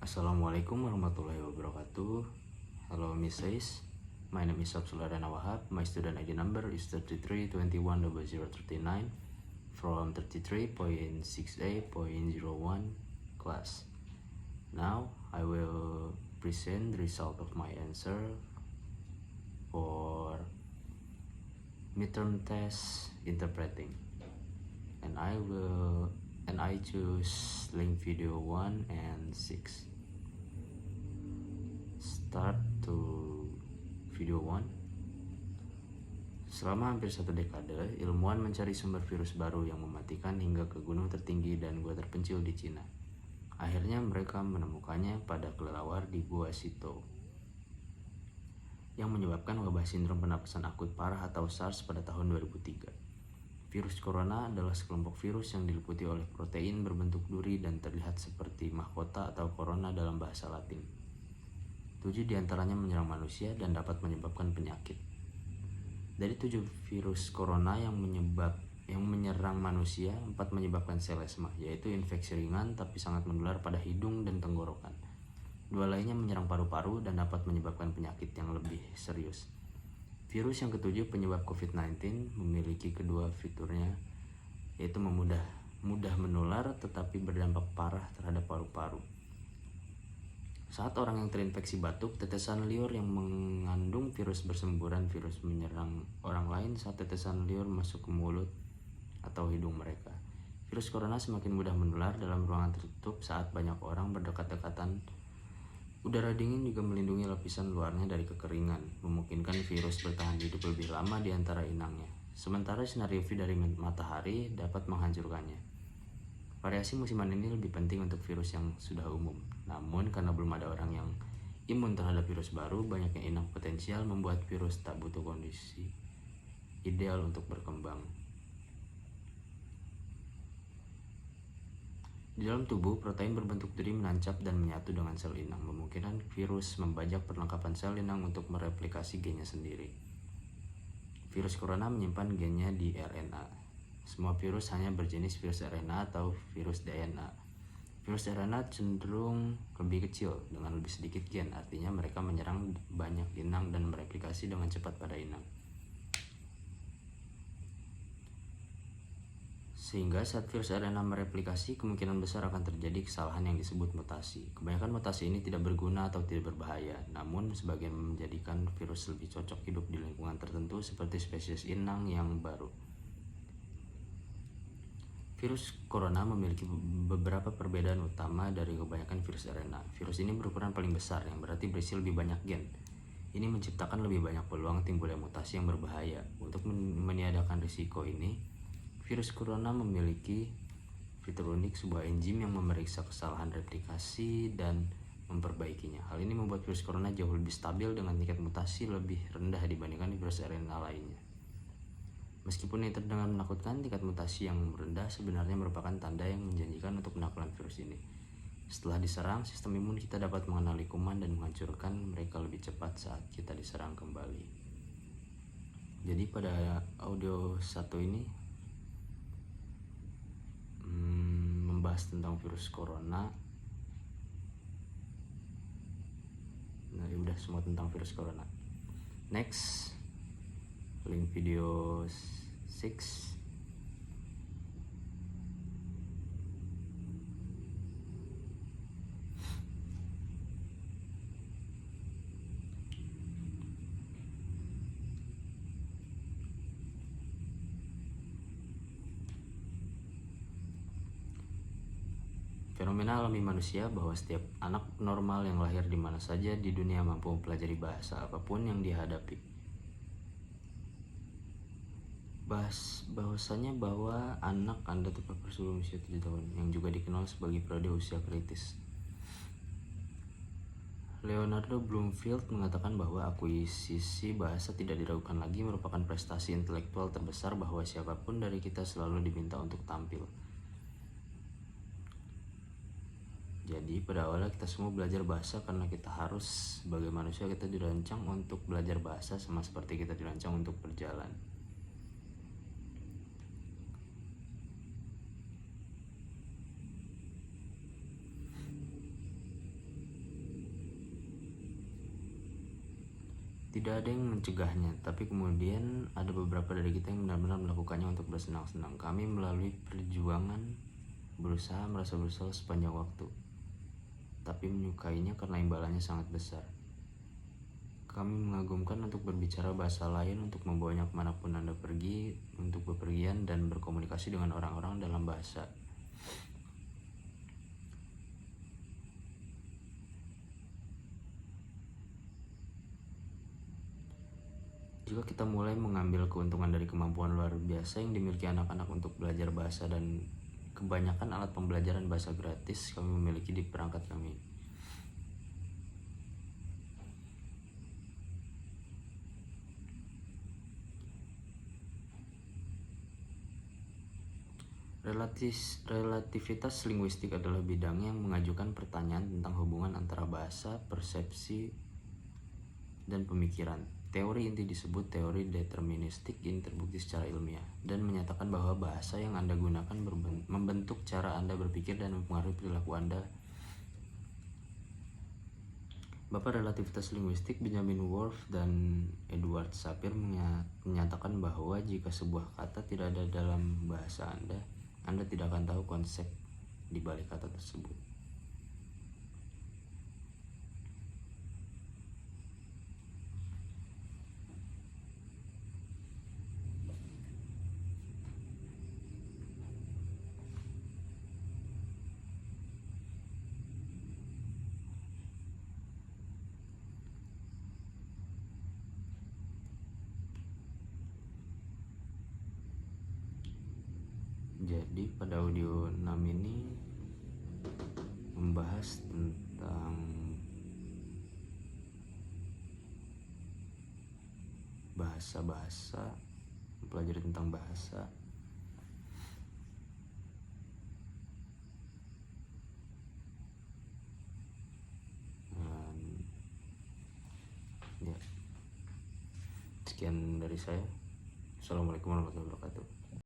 Assalamualaikum warahmatullahi wabarakatuh. Hello Mrs. My name is Absuladana Wahab. My student ID number is 33210039 from 33.6a.01 class. Now I will present the result of my answer for midterm test interpreting, and I choose link video 1 and 6. Start to video 1. Selama hampir 1 dekade, ilmuwan mencari sumber virus baru yang mematikan hingga ke gunung tertinggi dan gua terpencil di Cina. Akhirnya mereka menemukannya pada kelelawar di Gua Sito, yang menyebabkan wabah sindrom pernapasan akut parah atau SARS pada tahun 2003. Virus corona adalah sekelompok virus yang diliputi oleh protein berbentuk duri dan terlihat seperti mahkota atau corona dalam bahasa Latin. 7 diantaranya menyerang manusia dan dapat menyebabkan penyakit. Dari 7 virus corona yang menyerang manusia, 4 menyebabkan selesma, yaitu infeksi ringan tapi sangat menular pada hidung dan tenggorokan. 2 lainnya menyerang paru-paru dan dapat menyebabkan penyakit yang lebih serius. Virus yang ketujuh penyebab COVID-19 memiliki kedua fiturnya, yaitu mudah menular tetapi berdampak parah terhadap paru-paru. Saat orang yang terinfeksi batuk, tetesan liur yang mengandung virus bersemburan virus menyerang orang lain saat tetesan liur masuk ke mulut atau hidung mereka. Virus corona semakin mudah menular dalam ruangan tertutup saat banyak orang berdekat-dekatan. Udara dingin juga melindungi lapisan luarnya dari kekeringan, memungkinkan virus bertahan hidup lebih lama di antara inangnya. Sementara sinar UV dari matahari dapat menghancurkannya. Variasi musiman ini lebih penting untuk virus yang sudah umum. Namun karena belum ada orang yang imun terhadap virus baru, banyaknya inang potensial membuat virus tak butuh kondisi ideal untuk berkembang. Di dalam tubuh, protein berbentuk duri menancap dan menyatu dengan sel inang, memungkinkan virus membajak perlengkapan sel inang untuk mereplikasi gennya sendiri. Virus corona menyimpan gennya di RNA. Semua virus hanya berjenis virus RNA atau virus DNA. Virus RNA cenderung lebih kecil dengan lebih sedikit gen, artinya mereka menyerang banyak inang dan mereplikasi dengan cepat pada inang. Sehingga saat virus RNA mereplikasi, kemungkinan besar akan terjadi kesalahan yang disebut mutasi. Kebanyakan mutasi ini tidak berguna atau tidak berbahaya, namun sebagian menjadikan virus lebih cocok hidup di lingkungan tertentu seperti spesies inang yang baru. Virus corona memiliki beberapa perbedaan utama dari kebanyakan virus RNA. Virus ini berukuran paling besar, yang berarti berisi lebih banyak gen. Ini menciptakan lebih banyak peluang timbulnya mutasi yang berbahaya. Untuk meniadakan risiko ini, virus corona memiliki fitur unik, sebuah enzim yang memeriksa kesalahan replikasi dan memperbaikinya. Hal ini membuat virus corona jauh lebih stabil dengan tingkat mutasi lebih rendah dibandingkan virus RNA lainnya. Meskipun ini terdengar menakutkan, tingkat mutasi yang rendah sebenarnya merupakan tanda yang menjanjikan untuk penangkalan virus ini. Setelah diserang, sistem imun kita dapat mengenali kuman dan menghancurkan mereka lebih cepat saat kita diserang kembali. Jadi pada audio satu ini membahas tentang virus corona. Nah, udah semua tentang virus corona. Next, link video 6. Fenomena alami manusia bahwa setiap anak normal yang lahir di mana saja di dunia mampu mempelajari bahasa apapun yang dihadapi. Bahwasanya bahwa anak Anda terpapar sebelum usia 7 tahun, yang juga dikenal sebagai periode usia kritis. Leonardo Bloomfield mengatakan bahwa akuisisi bahasa tidak diragukan lagi merupakan prestasi intelektual terbesar, bahwa siapapun dari kita selalu diminta untuk tampil. Jadi pada awalnya kita semua belajar bahasa karena kita harus, sebagai manusia kita dirancang untuk belajar bahasa sama seperti kita dirancang untuk berjalan. Tidak ada yang mencegahnya, tapi kemudian ada beberapa dari kita yang benar-benar melakukannya untuk bersenang-senang. Kami melalui perjuangan berusaha merasa bersalah sepanjang waktu, tapi menyukainya karena imbalannya sangat besar. Kami mengagumkan untuk berbicara bahasa lain, untuk membawanya kemanapun Anda pergi, untuk bepergian dan berkomunikasi dengan orang-orang dalam bahasa. Jika kita mulai mengambil keuntungan dari kemampuan luar biasa yang dimiliki anak-anak untuk belajar bahasa dan kebanyakan alat pembelajaran bahasa gratis kami memiliki di perangkat kami. Relativitas linguistik adalah bidang yang mengajukan pertanyaan tentang hubungan antara bahasa, persepsi, dan pemikiran. Teori inti disebut teori deterministik yang terbukti secara ilmiah dan menyatakan bahwa bahasa yang Anda gunakan membentuk cara Anda berpikir dan mempengaruhi perilaku Anda. Bapak relativitas linguistik Benjamin Worf dan Edward Sapir menyatakan bahwa jika sebuah kata tidak ada dalam bahasa Anda tidak akan tahu konsep di balik kata tersebut. Jadi pada audio 6 ini membahas tentang bahasa, mempelajari tentang bahasa. Ya, sekian dari saya. Assalamualaikum warahmatullahi wabarakatuh.